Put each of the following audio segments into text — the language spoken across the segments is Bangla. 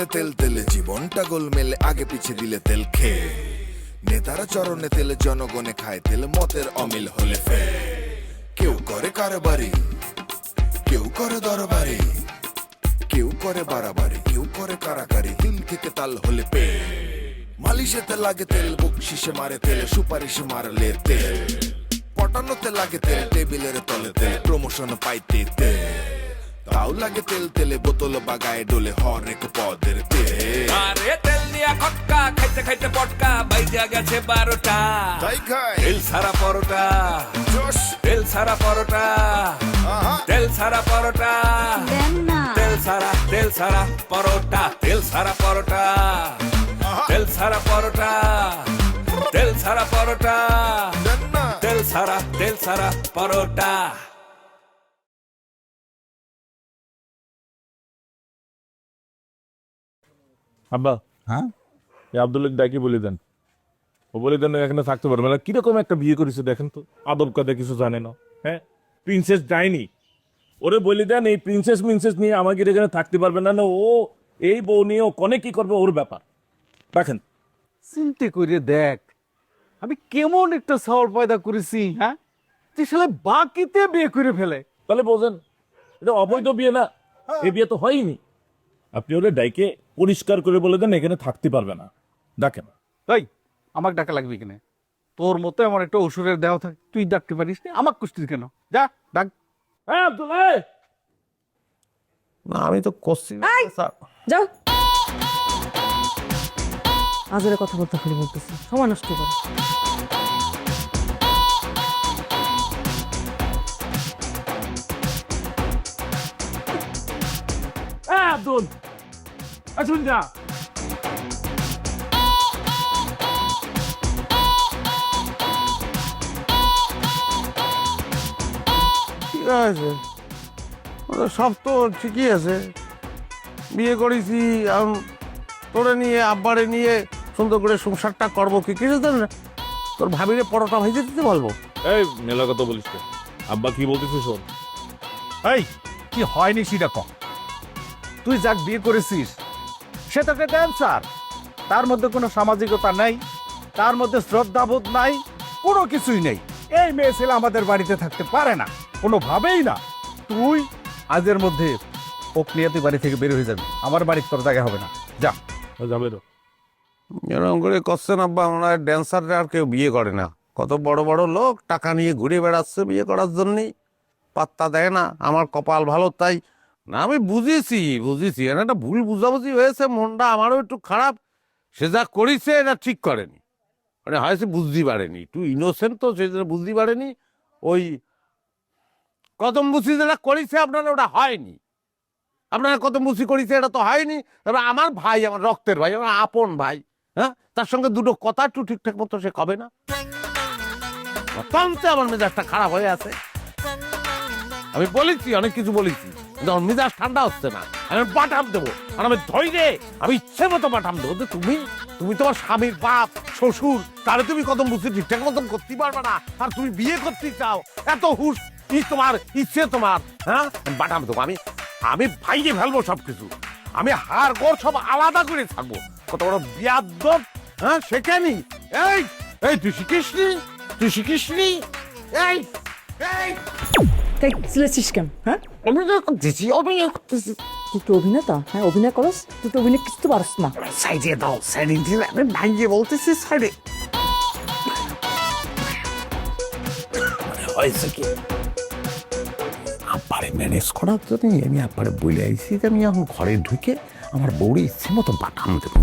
চলে তেল তেলে, জীবনটা গোলমেলে, আগে পিছে দিলে তেল খেয়ে। নেতারা চরণে তেলে, জনগণে খায় তেল, মতের অমিল হলে ফের। কেউ করে কারবারি, কেউ করে দরবারি, কেউ করে বাড়াবাড়ি, কেউ করে কারাকারি, দিল থেকে তাল হলে পে। মালিশেতে লাগে তেল, বকশিসে মারে তেল, সুপারিশে মারলে তেল, পটানোতে লাগে তেল, টেবিলের তলে তেল, প্রমোশন পাইতে তেল। তাও লাগে তেল তেলে, বোতল বাগায় ডোলে হরেক পদের তেল। আরে তেল দিয়া খটকা, খাইতে খাইতে পটকা, বাইজা গেছে 12টা। তাই খাই তেল সারা পরোটা, জোশ, তেল সারা পরোটা, আহা, তেল সারা পরোটা, দেন না। তেল সারা পরোটা, তেল সারা পরোটা, আহা, তেল সারা পরোটা, তেল সারা পরোটা, দেন না। তেল সারা পরোটা। আব্বা, হ্যাঁ এই আব্দুল্লাহ ডাকি বলে দেন, ও বলে দেন এখানে থাকতে পারবে না। কিরকম একটা বিয়ে করেছে দেখেন তো, আদব কাদা কিছু জানে না। হ্যাঁ, প্রিন্সেস ডাইনি, ওরে বলে দেন এই প্রিন্সেস মিন্সেস নিয়ে আমাকে এখানে থাকতে পারবে না। না ও এই বউ নিয়ে ও কনে কি করবে ওর ব্যাপার, দেখেন। চিন্তা করে দেখ আমি কেমন একটা সাওয়ার পয়দা করেছি। হ্যাঁ, তুই শালা বাকিতে বিয়ে করে ফেলে। তাহলে বোঝেন এটা অবৈধ বিয়ে না, এই বিয়ে তো হয়নি। আপনি ওরে ডাইকে পরিষ্কার করে বলে দেন এখানে থাকতে পারবে না। দেখেন তাই আমাকে ডাকা লাগবে কিনা? তোর মতো আমার একটা অসুরের দেওয়া থাকে, তুই ডাকতে পারিস না, আমাকে কুস্তির কেন? যা ডাক। হ্যাঁ আব্দুল্লাহ, না আমি তো করছি না, স্যার। যাও, আজের কথা বলতে খালি বলতেছি, সময় নষ্ট করে। হ্যাঁ আব্দুল, আসুন যা। ঠিক আছে, ওটা সব তো ঠিকই আছে। বিয়ে করেছি, তোরে নিয়ে আব্বারে নিয়ে সুন্দর করে সংসারটা করবো। কি কিছু তো না, তোর ভাবিরে পরোটা ভেজে দিতে বলবো। এই মেলা কথা বলিস তো, আব্বা কি বলতেছিস শোন। এই কি হয়নি সেটা কম। তুই যাক বিয়ে করেছিস সে তোকে ড্যান্সার, তার মধ্যে কোনো সামাজিকতা নাই, তার মধ্যে শ্রদ্ধাবোধ নাই, কোনো কিছুই নেই। এই মেয়ে ছেলে আমাদের বাড়িতে থাকতে পারে না, কোনোভাবেই না। তুই আজের মধ্যে ওক নিয়ে তুই বাড়ি থেকে বের হয়ে যাবি, আমার বাড়ির তোর জায়গা হবে না। যা। যাবে তো এরকম করে করছেন আব্বা, আমরা ড্যান্সাররা আর কেউ বিয়ে করে না। কত বড় বড় লোক টাকা নিয়ে ঘুরে বেড়াচ্ছে বিয়ে করার জন্যই, পাত্তা দেয় না। আমার কপাল ভালো তাই না। আমি বুঝেছি এর একটা ভুল বুঝাবুঝি হয়েছে, মনটা আমারও একটু খারাপ। সে যা করেছে এটা ঠিক করেনি, মানে হয়তো বুঝতে পারেনি, একটু ইনোসেন্ট তো, সেই জন্য বুঝতে পারেনি। ওই কদম বুঝি যেটা করেছে আপনারা ওটা হয়নি, আপনারা কদম বুঝি করেছে এটা তো হয়নি। তবে আমার ভাই, আমার রক্তের ভাই, আমার আপন ভাই, হ্যাঁ, তার সঙ্গে দুটো কথা একটু ঠিকঠাক মতো সে কবে না, অত্যন্ত আমার মেজাজটা খারাপ হয়ে আছে। আমি বলেছি, অনেক কিছু বলেছি, কিন্তু আমার মেজাজ ঠান্ডা হচ্ছে না। আমি বাটাম দেবো, আর আমি ধৈর্যে আমি ইচ্ছে মতো বাটাম দেবো। তুমি তোমার স্বামীর বাপ শ্বশুর, তাহলে তুমি কদম বুঝতে ঠিকঠাক মতন করতে পারবে না, আর তুমি বিয়ে করতে চাও, এত হুশ তোমার, ইচ্ছে তোমার, হ্যাঁ, বাটাম দেবো। আমি ভাইয়ে ফেলবো সবকিছু, আমি হাড় গোড় সব আলাদা করে থাকবো। কত বড় বিয়াদ্দপ, হ্যাঁ, শেখেনি। এই তুই শিখিসনি, এই তাই সিলেছিস কেন? হ্যাঁ, অভিনয় করতেছি। তুই তো অভিনেতা, হ্যাঁ অভিনয় করস, তুই তো অভিনয় কিছু পারস না। সাইডে দাও, সাইডে দিলে আমি ভাইয়ে বলতেছি, সাইডে। হয়েছে কি, আব্বারে ম্যানেজ করার জন্য আমি আব্বারে বলে আইছি যে আমি এখন ঘরে ঢুকে আমার বউরে ইচ্ছে মতো বাটাম দেবো।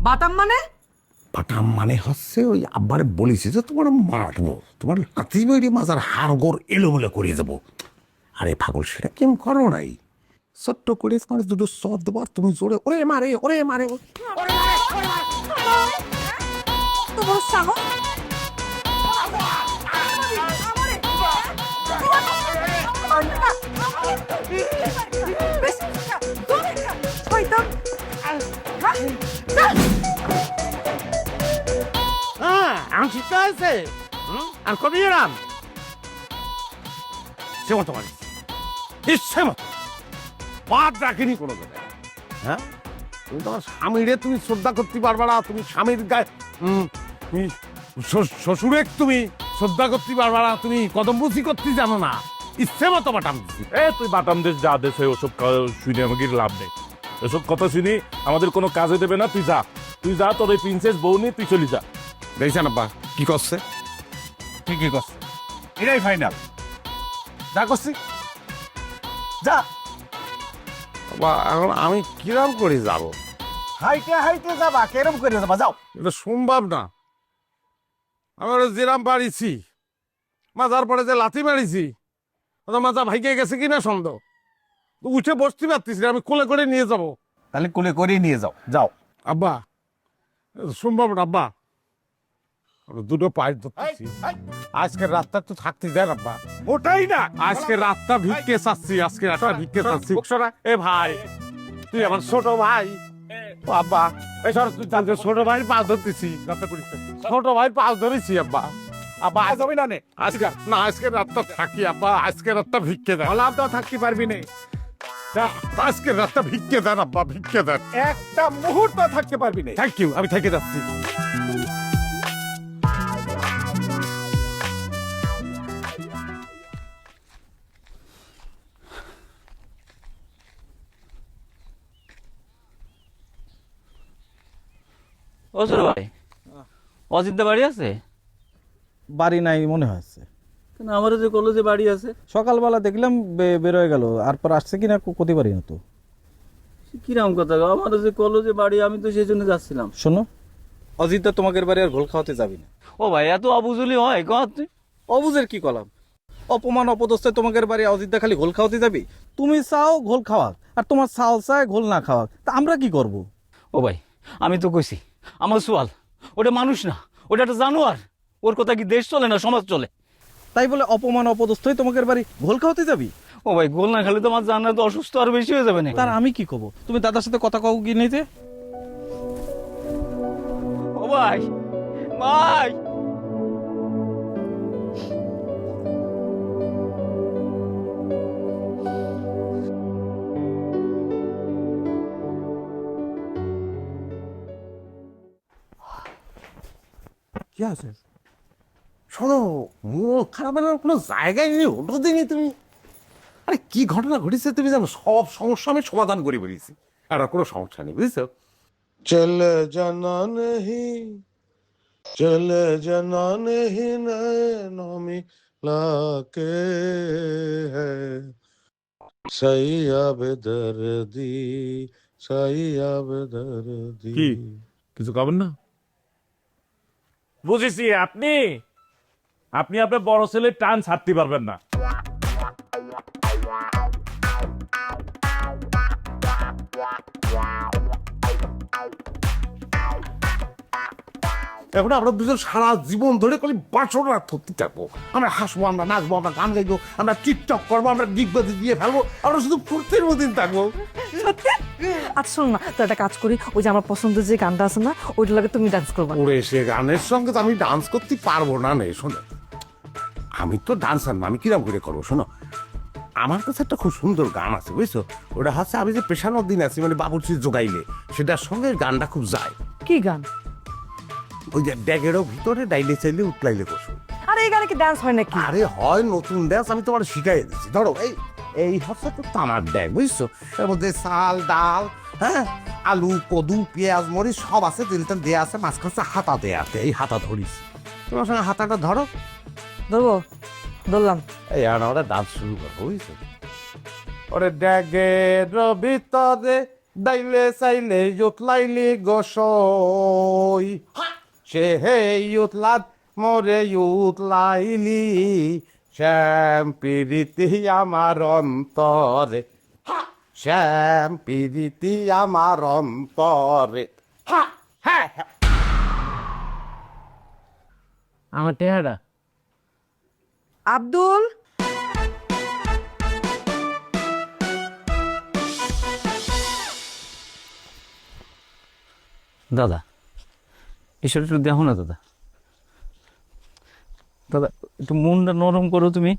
বাটাম মানে? বাটাম মানে হচ্ছে ওই আব্বারে বলেছি যে তোমার মারবো, তোমার লাথি মেরে মাজার হাড় গোড় এলোমেলো করে দেবো। আরে পাগল, সেটা কেমন করো নাই, ছোট্ট করে তোমার দুটো সদ দেবো, আর তুমি জোরে ওরে মারে। তো বড় সাহস। হ্যাঁ, এখন ঠিক আছে। আর কবি এরাম সে মতো মারিস, ইচ্ছে মতো বাদ রাখিনি কোনো জায়গায়। হ্যাঁ, তুমি তোমার স্বামীরে তুমি শ্রদ্ধা করতে পারবা না, তুমি স্বামীর গায়ে তুমি শ্বশুরে তুমি শ্রদ্ধা করতে পারবা না, তুমি কদমবুচি করতে জানো না, ইচ্ছে মতো বাটাম দিছি। তুই বাটাম দেশ যা দেশ ওসব শুনে আমাকে লাভ নেই, এসব কথা শুনি আমাদের কোনো কাজে দেবে না। তুই যা তোর এই প্রিন্সেস বউ নিয়ে তুই চলে যা। দেখছেন আব্বা কি করছে? ঠিকই করছে, এটাই ফাইনাল। যা করছি যা। বাবা এখন আমি কিরম করে যাব? হাইটে হাইটে যাবা, কেরম করে যাবা, যাও। এটা সম্ভব না। আমি ওরা যেরাম পারিছি, মাজার পরে যে লাথি মারিছি, ওটা মাজা ভাইকে গেছে কিনা সন্দেহ। উঠে বসতে পারতেছি না, আমি কোলে করে নিয়ে যাব। তাহলে কোলে করেই নিয়ে যাও, যাও। আব্বা এটা সম্ভব না আব্বা, আমি দুটো পায়ে ধরতেছি। আজকের রাতটা তো থাকতে দেন আব্বা। ওটাই না, আজকে রাতটা ভিক্ষে চাচ্ছি, আজকে রাতটা ভিক্ষে চাচ্ছি। এ ভাই, তুই আমার ছোট ভাই। ও আব্বা এই সর, তুই জানতে ছোট ভাই পা ধরতেছি, ছোট ভাই পা ধরেছি আব্বা। আব্বা আজ হবে না নে, আজকে না, আজকে রাতটা থাকি আব্বা, আজকে রাতটা ভিক্ষে দেন। লাভ তো থাকতে পারবি না, আজকে রাতটা ভিক্ষে দেন আব্বা, ভিক্ষে দেন। একটা মুহূর্ত থাকতে পারবি না। থ্যাংক ইউ, আমি থেকে যাচ্ছি। ও ছোট ভাই, অজিতদা বাড়ি আছে? বাড়ি নাই মনে হচ্ছে। কেন, আমারও যে কলেজে বাড়ি আছে। সকালবেলা দেখলাম বেরোয় গেল, আর পর আসছে কিনা কোথায় পারি না তো। কিরম কথা, আমারও যে কলেজে বাড়ি, আমি তো সেই জন্য যাচ্ছিলাম। শোনো, অজিত দা তোমাদের বাড়ি আর ঘোল খাওয়াতে যাবি না। ও ভাই, এত অবুঝুলি হয় কত? অবুঝের কি কলাম, অপমান অপদস্থে তোমাদের বাড়ি অজিত দা খালি ঘোল খাওয়াতে যাবি? তুমি চাও ঘোল খাওয়াক, আর তোমার চাল চায় ঘোল না খাওয়াক, তা আমরা কি করব? ও ভাই, আমি তো কইছি আমার সোয়াল, ওটা মানুষ না, ওটা একটা জানোয়ার। ওর কথা কি দেশ চলে না সমাজ চলে? তাই বলে অপমান অপদস্থই তোমাদের বাড়ি ঘোল খাওয়াতে যাবি? ও ভাই, গোল না খেলে তোমার জানা তো অসুস্থ আরো বেশি হয়ে যাবে না। তার আমি কি কব? তুমি দাদার সাথে কথা কও কি নিতে? ও ভাই, ভাই, কি আছে? শোনো, মন খারাপের আর কোনো জায়গায় নেই, ওটা দিনই তুমি। আরে কি ঘটনা ঘটেছে তুমি জানো? সব সমস্যা আমি সমাধান করে বেরিয়েছি, আর কোনো সমস্যা নেই, বুঝছো? চলে জানা নেহি, চলে জানা নেহি নমি লাকে সাইয়াবে দর্দি, সাইয়াবে দর্দি। কি কিছু খাবেন না? বুঝেছি, আপনি আপনার বড় ছেলের টান ছাড়তে পারবেন না। এখন আমরা দুজন সারা জীবন ধরে করি বাসনা ধরতে থাকবো। আমরা হাসবো, আমরা নাচবো, আমরা গান গাইবো, আমরা টিকটক করবো, আমরা ডিগবাজি দিয়ে ফেলবো, আমরা শুধু ফুর্তির মধ্যে থাকবো। আচ্ছা শোনো না, তো একটা কাজ করি, ওই যে আমার পছন্দের যে গানটা আছে না, ওইটা লাগে তুমি ডান্স করবা। ওরে, সে গানের সঙ্গে তো আমি ডান্স করতে পারবো না। নে শোনো, আমি তো ডান্সার না, আমি কিরম করে করবো? শোনো, আমার কাছে একটা খুব সুন্দর গান আছে, বুঝছো? ওটা হচ্ছে আমি যে পেশানোর দিন আছি, মানে বাবুর্চি জোগাইলে, সেটার সঙ্গে গানটা খুব যায়। কি গান? ওই যে ড্যাগেরও ভিতরে ডাইলে চাইলে উতলাইলে কষু। আরে এই গানে কি ডান্স হয় নাকি? আরে হয়, নতুন ড্যান্স আমি তোমার শিখাই দিচ্ছি। ধরো এই এই হচ্ছে তো তামার ড্যাগ, বুঝছো? এর মধ্যে চাল ডাল, হ্যাঁ, আলু কদু পেঁয়াজ মরিচ সব আছে, তেলটা দেয়া আছে, মাঝখানে হাতা দেয়া আছে। এই হাতা ধরিস, তোমার সঙ্গে হাতাটা ধরো। ধরবো? ধরলাম। এই আর আমরা ডান্স শুরু করবো, বুঝছো? ওরে ড্যাগের ভিতরে ডাইলে চাইলে উতলাইলি গোসই, সে হে উতলাত মোরে উতলাইলি, শ্যাম পিরিতি আমার অন্তরে, শ্যাম পিরিতি আমার অন্তরে। হ্যাঁ, আমার টেহারা আব্দুল, দাদা এসব একটু দেখো না দাদা। দাদা একটু মনটা নরম করো তুমি।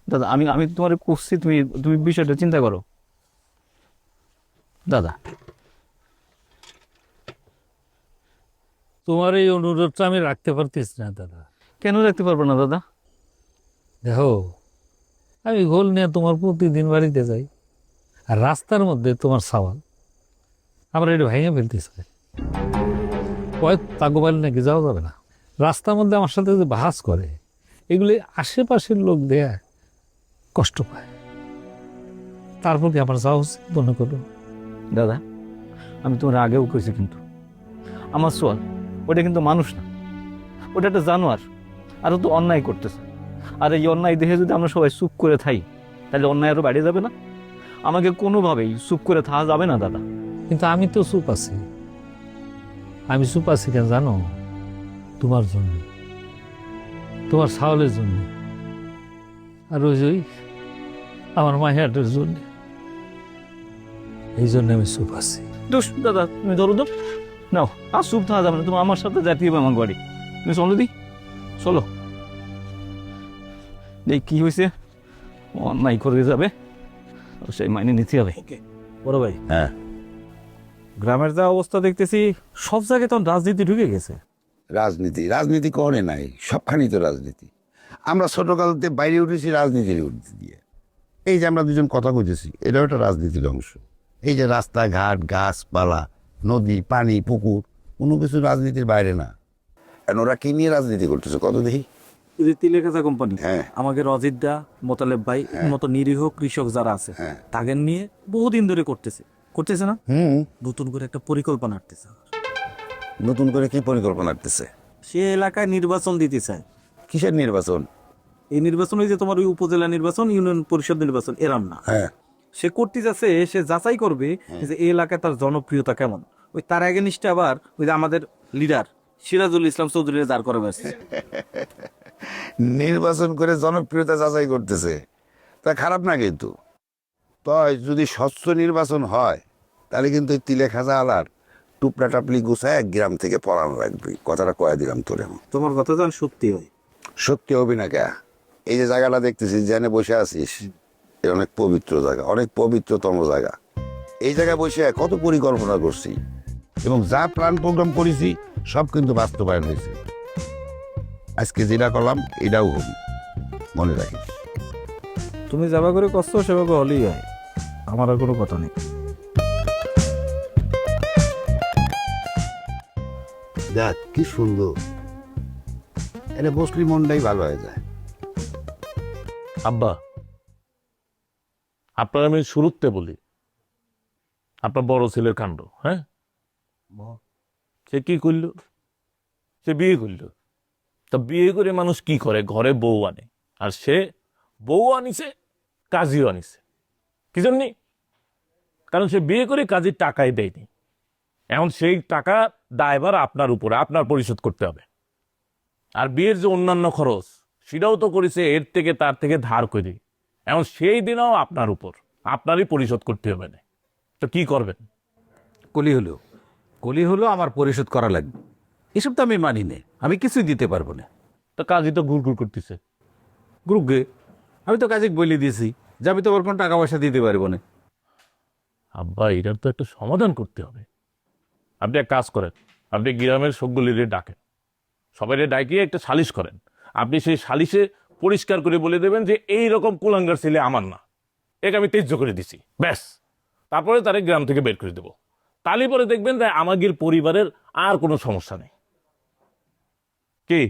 দাদা আমি তোমার করছি, তুমি বিষয়টা চিন্তা করো। দাদা, তোমার এই অনুরোধটা আমি রাখতে পারতেছি না দাদা। কেন রাখতে পারবো না দাদা? দেখো, আমি গোল নিয়ে তোমার প্রতিদিন বাড়িতে যাই, আর রাস্তার মধ্যে তোমার সাওয়াল আমরা এটা ভেঙে ফেলতেছে, কয়েক তাগোবাইল নাকি যাওয়া যাবে না। রাস্তার মধ্যে আমার সাথে যে বাহাস করে, এগুলি আশেপাশের লোক দেয়া কষ্ট পায়। তারপর কি আমার যাওয়া উচিত মনে করো? দাদা, আমি তোমার আগেও কইছি, কিন্তু আমার সোয়াল ওটা কিন্তু মানুষ না, ওটা একটা জানোয়ার, আর ও তো অন্যায় করতেছে। আর এই অন্যায় দেখে যদি আমরা সবাই চুপ করে থাই, তাহলে অন্যায় আরও বাড়িয়ে যাবে না? আমাকে কোনোভাবেই চুপ করে থাকা যাবে না দাদা। কিন্তু আমি তো চুপ আছি। আমি চুপ আছি কেন জানো? তোমার জন্য, তোমার ছাওয়ালের জন্য, আর ওই আমার মাহিয়াটার জন্য। এই জন্য আমি চুপ আছি। দোষ দাদা, তুমি ধরো তো, নাও, আর চুপ থাকা যাবে না। তুমি আমার সাথে যেতে হবে আমার বাড়ি। তুমি চলো দি, চলো। এই কি হয়েছে, অন্যায় করে যাবে, সেই মাইনে নিতে হবে। বড় ভাই, হ্যাঁ, গ্রামের যা অবস্থা দেখতেছি, সব জায়গায় তখন রাজনীতি ঢুকে গেছে। রাজনীতি রাজনীতি করে নাই, সবখানি তো রাজনীতি। আমরা ছোটকালতে বাইরে উঠেছি রাজনীতির উঠতে দিয়ে। এই যে আমরা দুজন কথা কইতেছি, এটাও একটা রাজনীতির অংশ। এই যে রাস্তাঘাট, গাছপালা, নদী, পানি, পুকুর, কোনো কিছু রাজনীতির বাইরে না। কারণ ওরা কি নিয়ে রাজনীতি করতেছে কত দেখি। এই যে তিলেখাজা কোম্পানি, হ্যাঁ। আমাদের অজিত দা, মোতালেব ভাই মতো নিরীহ কৃষক যারা আছে, তাদের নিয়ে বহুদিন ধরে করতেছে না? নতুন করে একটা পরিকল্পনা আনতেছে। নতুন করে কি পরিকল্পনা করতেছে? সে এলাকায় নির্বাচন দিতে চায়। কিসের নির্বাচন? এই নির্বাচন ওই যে তোমার ওই উপজেলা নির্বাচন, ইউনিয়ন পরিষদ নির্বাচন, এরাম না। হ্যাঁ, সে করতে যাচ্ছে, সে যাচাই করবে যে এই এলাকায় তার জনপ্রিয়তা কেমন। ওই তার আগে নিশ্চয় আবার ওই যে আমাদের লিডার সিরাজুল ইসলাম চৌধুরী দাঁড় করে বসছে। নির্বাচন করে জনপ্রিয়তা যাচাই করতেছে, তা খারাপ না। কিন্তু তাই যদি স্বচ্ছ নির্বাচন হয়, তাহলে কিন্তু এই তিলেখাজা আলার টুপলা টাপলি গুছায় গ্রাম থেকে পড়ানো রাখবি। কথাটা কয়ে দিলাম তোরে। তোমার কথা জান সত্যি হয়। সত্যি হবি না কে? এই যে জায়গাটা দেখতেছিস, জেনে বসে আছিস, এটা অনেক পবিত্র জায়গা, অনেক পবিত্রতম জায়গা। এই জায়গায় বসে কত পরিকল্পনা করছি, এবং যা প্ল্যান প্রোগ্রাম করেছি সব কিন্তু বাস্তবায়ন হয়েছে। আজকে যেটা করলাম এটাও হবি, মনে রাখিস। তুমি যাবা করে কষ্ট সেভাবে হলেই হয়, আমার আর কোনো কথা নেই। দেখ কি সুন্দর, এটা বসলি মনটাই ভালো হয়ে যায়। আব্বা, আপনার আমি শুরুতে বলি, আপনার বড় ছেলের কাণ্ড। হ্যাঁ, সে কি করল? সে বিয়ে করল। তা বিয়ে করে মানুষ কি করে? ঘরে বউ আনে। আর সে বউ আনিছে, কাজীও আনিছে। কি জন্য? কারণ সে বিয়ে করে কাজীর টাকাই দেয়নি। এখন সেই টাকা দায়ভার আপনার উপরে, আপনার পরিশোধ করতে হবে। আর বিয়ের যে অন্যান্য খরচ, সেটাও তো করেছে এর থেকে তার থেকে ধার করে। এখন সেই দিনও আপনার উপর, আপনারই পরিশোধ করতে হবে না। তো কি করবেন? কলি হলো আমার পরিশোধ করা লাগবে, এসব তো আমি মানি না, আমি কিছুই দিতে পারবো না। তো কাজী তো ঘুরঘুর করতেছে। গ্রুপকে আমি তো কাজে বলে দিয়েছি যে আমি তো ওর কোনো টাকা পয়সা দিতে পারবো না। আব্বা, এটার তো একটা সমাধান করতে হবে। আপনি এক কাজ করেন, আপনি গ্রামের সবগুলিরে ডাকেন, সবাই ডাকিয়ে একটা সালিশ করেন। আপনি সেই সালিশে পরিষ্কার করে বলে দেবেন যে এই রকম কুলাঙ্গার ছেলে আমার না, একে আমি ত্যায্য করে দিছি, ব্যাস। তারপরে তারে গ্রাম থেকে বের করে দেবো। তাহলে পরে দেখবেন যে আমাদের পরিবারের আর কোনো সমস্যা নেই। কি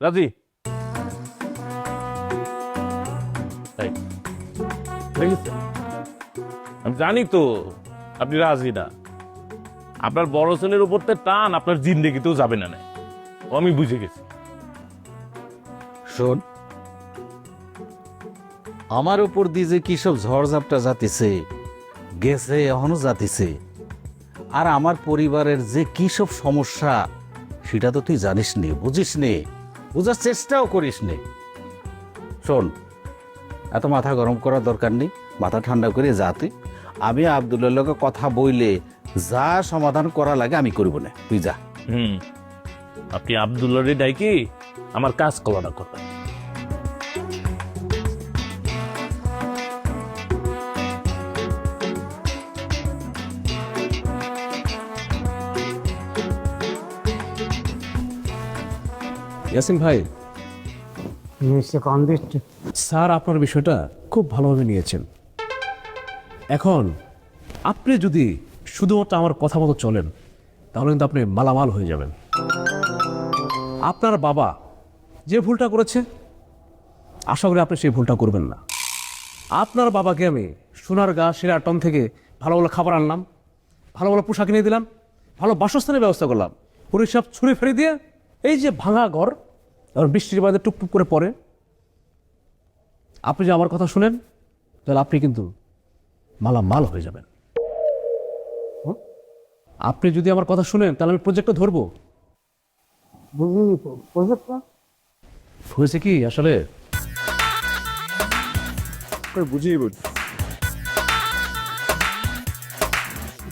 রাজি? আমি জানি তো আপনি রাজি না। আপনার বড় ছেলের উপর টান আপনার জিন্দেগিতেও যাবে না। ও আমি বুঝে গেছি। শোন, আমার উপর দিয়ে যে কি সব ঝড়ঝাপটা যাতিছে, গেছে, এখনো যাতিছে, আর আমার পরিবারের যে কি সব সমস্যা, সেটা তো তুই জানিস নে, বুঝিস নে, বোঝার চেষ্টাও করিস নে। শোন, এত মাথা গরম করার দরকার নেই, মাথা ঠান্ডা করে যাতে আমি আব্দুল্লাহর লগে কথা বইলে যা সমাধান করা লাগে আমি করব না, তুই যা। আপনি আব্দুল্লাহরে ডাইকি আমার কাজ করাটা করবেন। ইয়াসিন ভাই, স্যার আপনার বিষয়টা খুব ভালোভাবে নিয়েছেন। এখন আপনি যদি শুধুমাত্র আমার কথা মতো চলেন তাহলে কিন্তু আপনি মালামাল হয়ে যাবেন। আপনার বাবা যে ভুলটা করেছে আশা করি আপনি সেই ভুলটা করবেন না। আপনার বাবাকে আমি সোনারগাঁ শিরাটন থেকে ভালো ভালো খাবার আনলাম, ভালো ভালো পোশাক কিনে দিলাম, ভালো বাসস্থানের ব্যবস্থা করলাম। পুরো সব ছুঁড়ে ফেলে দিয়ে এই যে ভাঙা ঘর আর বৃষ্টির বাদে টুকটুক করে পড়ে, আপনি যে আমার কথা শুনেন তাহলে আপনি কিন্তু মালামাল হয়ে যাবেন। আপনি যদি আমার কথা শুনেন তাহলে আমি প্রজেক্টটা ধরবো। হয়েছে কি আসলে বুঝিয়ে বুঝ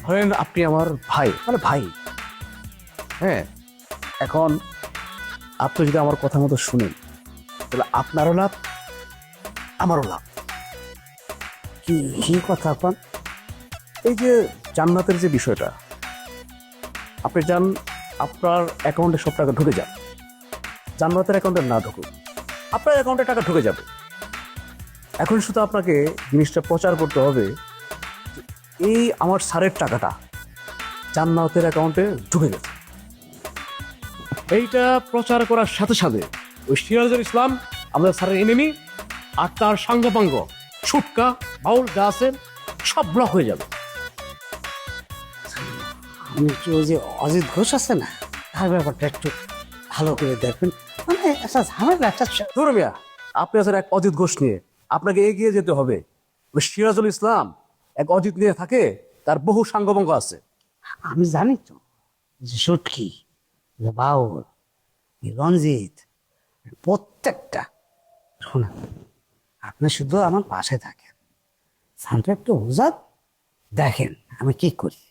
ধরেন আপনি আমার ভাই, মানে ভাই, হ্যাঁ। এখন আপনি যদি আমার কথা মতো শুনেন তাহলে আপনারও লাভ, আমারও লাভ। কি কথা আপনার? এই যে জান্নাতের যে বিষয়টা, আপনি যান আপনার অ্যাকাউন্টে সব টাকা ঢুকে যান, জান্নাতের অ্যাকাউন্টে না ঢুকুক, আপনার অ্যাকাউন্টে টাকা ঢুকে যাবে। এখন শুধু আপনাকে জিনিসটা প্রচার করতে হবে, এই আমার স্যারের টাকাটা জান্নাতের অ্যাকাউন্টে ঢুকে গেছে। এইটা প্রচার করার সাথে সাথে ওই সিরাজুল ইসলাম আমাদের স্যারের এনিমি আর তার সাঙ্গপাঙ্গ ছুটকা বাউল যা আছে সব ব্লক হয়ে যাবে। আমি একটু ওই যে অজিত ঘোষ আছে না, তার ব্যাপারটা একটু ভালো করে দেখবেন। মানে একটা ঝামেলা, একটা ধরবিয়া, আপনি আছেন এক অজিত ঘোষ নিয়ে, আপনাকে এগিয়ে যেতে হবে। ওই সিরাজুল ইসলাম এক অজিত নিয়ে থাকে, তার বহু সাঙ্গপাঙ্গ আছে। আমি জানি তো যে সুটকি, যে বাউল, রঞ্জিত, প্রত্যেকটা। শোনা, আপনি শুধু আমার পাশে থাকেন, সানটা একটু বোঝান, দেখেন আমি কি করি।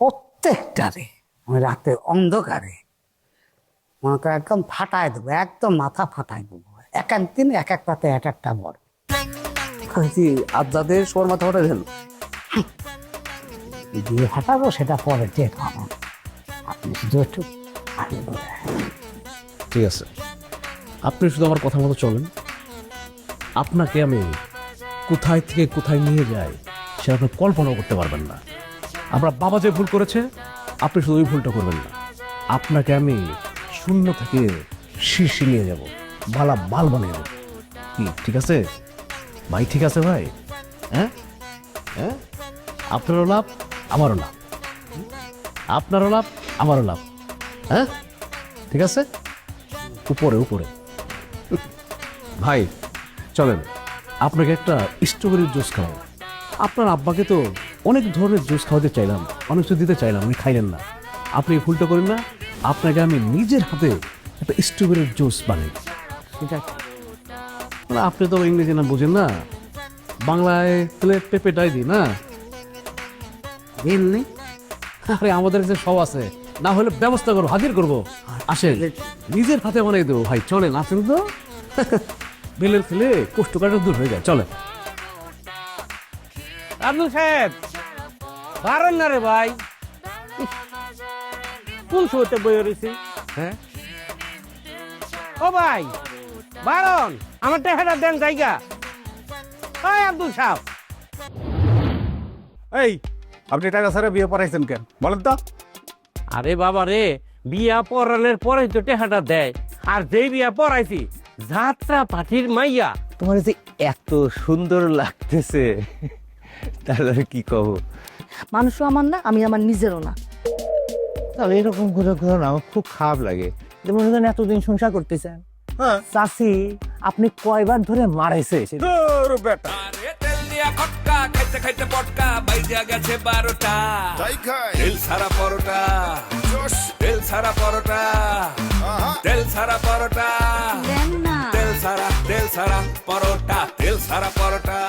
প্রত্যেকটারে আমি রাতে অন্ধকারে মনে করে একদম ফাটায় দেবো, একদম মাথা ফাটায় দেবো। এক এক দিন এক এক পাতে এক একটা বড় আর যাদের সবার মাথা ফাটাই দেন, দিয়ে ফাটাবো সেটা পরে টের পাবো। আপনি শুধু একটু আগে বলে। ঠিক আছে, আপনি শুধু আমার কথা মতো চলেন, আপনাকে আমি কোথায় থেকে কোথায় নিয়ে যাই সেটা আপনি কল্পনাও করতে পারবেন না। আপনার বাবা যে ভুল করেছে আপনি শুধু ওই ভুলটা করবেন না। আপনাকে আমি শূন্য থেকে শীর্ষে নিয়ে যাব, বালা বাল বানিয়ে দেবো। কি ঠিক আছে ভাই? ঠিক আছে ভাই? হ্যাঁ হ্যাঁ, আপনারও লাভ আমারও লাভ, আপনারও লাভ আমারও লাভ। হ্যাঁ ঠিক আছে, উপরে উপরে। ভাই চলেন, আপনাকে একটা স্ট্রবেরির জুস খাওয়াই। আপনার আব্বাকে তো অনেক ধরনের জুস খাওয়াতে চাইলাম, অনেক কিছু দিতে চাইলাম, উনি খাইলেন না। আপনি এই ভুলটা করেন না, আপনাকে আমি নিজের হাতে একটা স্ট্রবেরির জুস বানাই। সেটা মানে আপনি তো ইংরেজি না বুঝেন না, বাংলায় তাহলে পেঁপে ডাই দিই না। এমনি আরে আমাদের যে সব আছে, না হলে ব্যবস্থা করবো, হাজির করবো। আসেন, নিজের হাতে বানাই দেবো। ভাই চলেন, আসেন তো। বেলের ফেলে কোষ্ঠকাঠা দূর হয়ে যায়। চলেন। আব্দুল সাহেব পারেন না রে ভাই, কোন শোতে বই রয়েছি? হ্যাঁ ও ভাই বারণ, আমার টাকাটা দেন জায়গা। ওই আব্দুল সাহেব, এই আপনি টাকা ছাড়া বিয়ে পড়াইছেন কেন বলেন তো? আরে বাবা রে, বিয়া পড়ানোর পরে তো টাকাটা দেয়। আর যেই বিয়া পড়াইছি, যাত্রা পাঠির মাইয়া তোমার যে এত সুন্দর লাগতেছে, তাহলে আর কি কব? মানুষও আমার না, আমি আমার নিজেরও না। তাহলে এরকম করে করো না, আমার খুব খারাপ লাগে। যেমন ধরেন এতদিন সংসার করতেছেন, চাষি আপনি কয়বার ধরে মারাইছে? আরে তেল দিয়া খটকা, খাইতে খাইতে পটকা, বাইজা গেছে 12টা। তাই খাই তেল ছাড়া পরোটা, জোশ তেল ছাড়া পরোটা, আহা তেল ছাড়া পরোটা, দেন না। তেল ছাড়া পরোটা, তেল ছাড়া পরোটা।